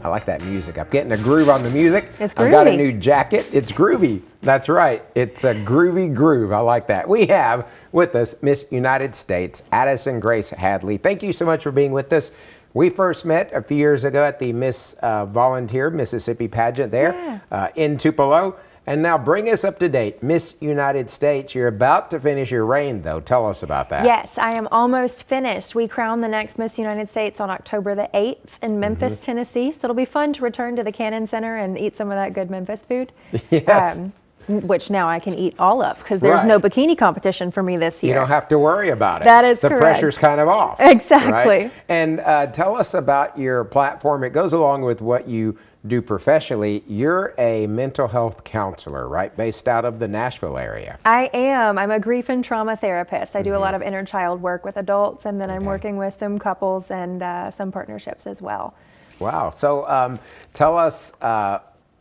I like that music. I'm getting a groove on the music. It's groovy. I've got a new jacket. It's groovy. That's right. It's a groovy groove. I like that. We have with us Miss United States, Addison Grace Hadley. Thank you so much for being with us. We first met a few years ago at the Miss Volunteer Mississippi pageant there in Tupelo. And now bring us up to date. Miss United States, you're about to finish your reign, though. Tell us about that. Yes, I am almost finished. We crown the next Miss United States on October the 8th in Memphis, Tennessee. So it'll be fun to return to the Cannon Center and eat some of that good Memphis food. Yes. Which now I can eat all of because there's no bikini competition for me this year. You don't have to worry about it. That is the correct. pressure's kind of off. Exactly. Right? And tell us about your platform. It goes along with what you do professionally. You're a mental health counselor, right? Based out of the Nashville area. I am. I'm a grief and trauma therapist. I do a lot of inner child work with adults, and then I'm working with some couples and some partnerships as well. Wow. So tell us,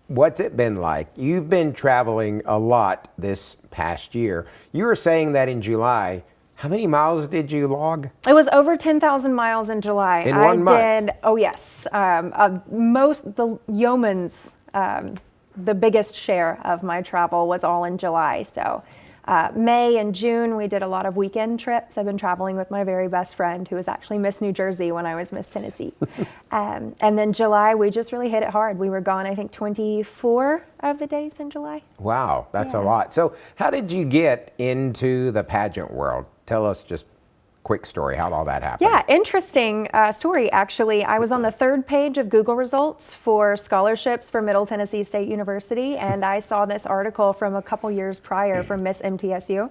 what's it been like? You've been traveling a lot this past year. You were saying that in July, how many miles did you log? It was over 10,000 miles in July. In one month? I did, oh yes. The yeoman's, the biggest share of my travel was all in July. So May and June, we did a lot of weekend trips. I've been traveling with my very best friend who was actually Miss New Jersey when I was Miss Tennessee. And then July, we just really hit it hard. We were gone, I think, 24 of the days in July. Wow, that's a lot. So how did you get into the pageant world? Tell us just quick story, how all that happened. Yeah, interesting story, actually. I was on the third page of Google results for scholarships for Middle Tennessee State University, and I saw this article from a couple years prior from Miss MTSU.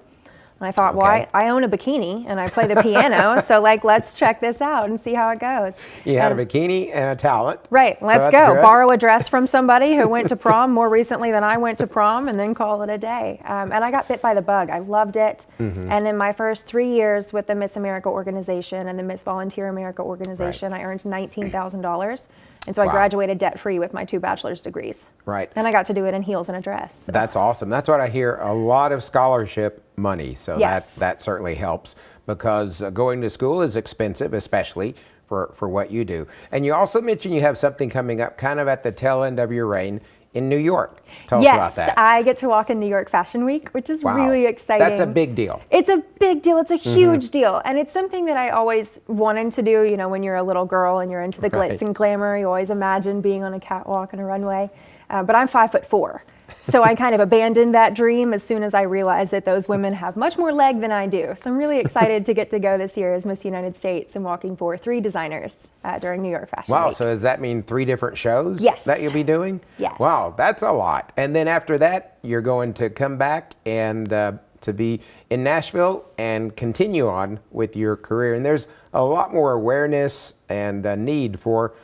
And I thought, well, I own a bikini and I play the piano, so let's check this out and see how it goes. You had a bikini and a talent. Right, let's go. Good. Borrow a dress from somebody who went to prom more recently than I went to prom and then call it a day. And I got bit by the bug. I loved it. And in my first 3 years with the Miss America organization and the Miss Volunteer America organization, I earned $19,000. And so I graduated debt-free with my 2 bachelor's degrees. Right. And I got to do it in heels and a dress. So. That's awesome. That's what I hear, a lot of scholarship money. So that certainly helps because going to school is expensive, especially for what you do. And you also mentioned you have something coming up kind of at the tail end of your reign in New York. Tell us about that. Yes, I get to walk in New York Fashion Week, which is really exciting. That's a big deal. It's a big deal. It's a huge deal. And it's something that I always wanted to do. You know, when you're a little girl and you're into the glitz and glamour, you always imagine being on a catwalk and a runway. But I'm 5'4". So I kind of abandoned that dream as soon as I realized that those women have much more leg than I do. So I'm really excited to get to go this year as Miss United States and walking for 3 designers during New York Fashion Week. Wow, so does that mean 3 different shows that you'll be doing? Yes. Wow, that's a lot. And then after that, you're going to come back and to be in Nashville and continue on with your career. And there's a lot more awareness and need for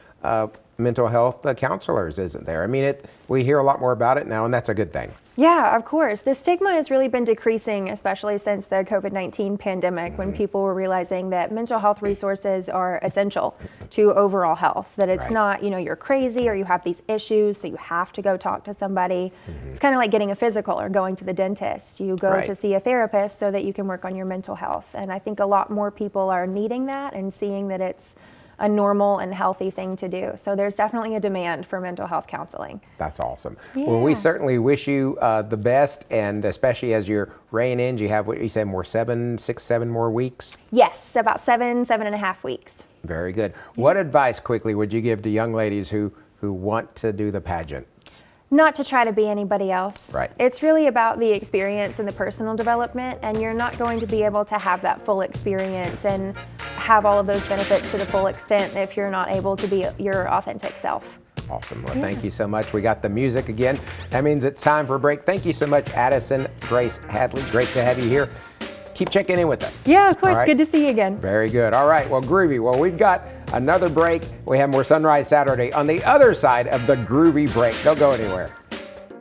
mental health counselors, isn't there? I mean, we hear a lot more about it now, and that's a good thing. Yeah, of course. The stigma has really been decreasing, especially since the COVID-19 pandemic, when people were realizing that mental health resources are essential to overall health, that it's not, you're crazy or you have these issues, so you have to go talk to somebody. It's kind of like getting a physical or going to the dentist. You go to see a therapist so that you can work on your mental health. And I think a lot more people are needing that and seeing that it's a normal and healthy thing to do. So there's definitely a demand for mental health counseling. That's awesome. Well, we certainly wish you the best, and especially as your reign ends, you have what you said, 7 more weeks? Yes, about 7.5 weeks. Very good. What advice quickly would you give to young ladies who want to do the pageant? Not to try to be anybody else. Right. It's really about the experience and the personal development, and you're not going to be able to have that full experience and have all of those benefits to the full extent if you're not able to be your authentic self. Awesome. Well, thank you so much. We got the music again. That means it's time for a break. Thank you so much, Addison Grace Hadley. Great to have you here. Keep checking in with us. Yeah, of course. Good to see you again. Very good. All right. Well, groovy. Well, we've got another break. We have more Sunrise Saturday on the other side of the groovy break. Don't go anywhere.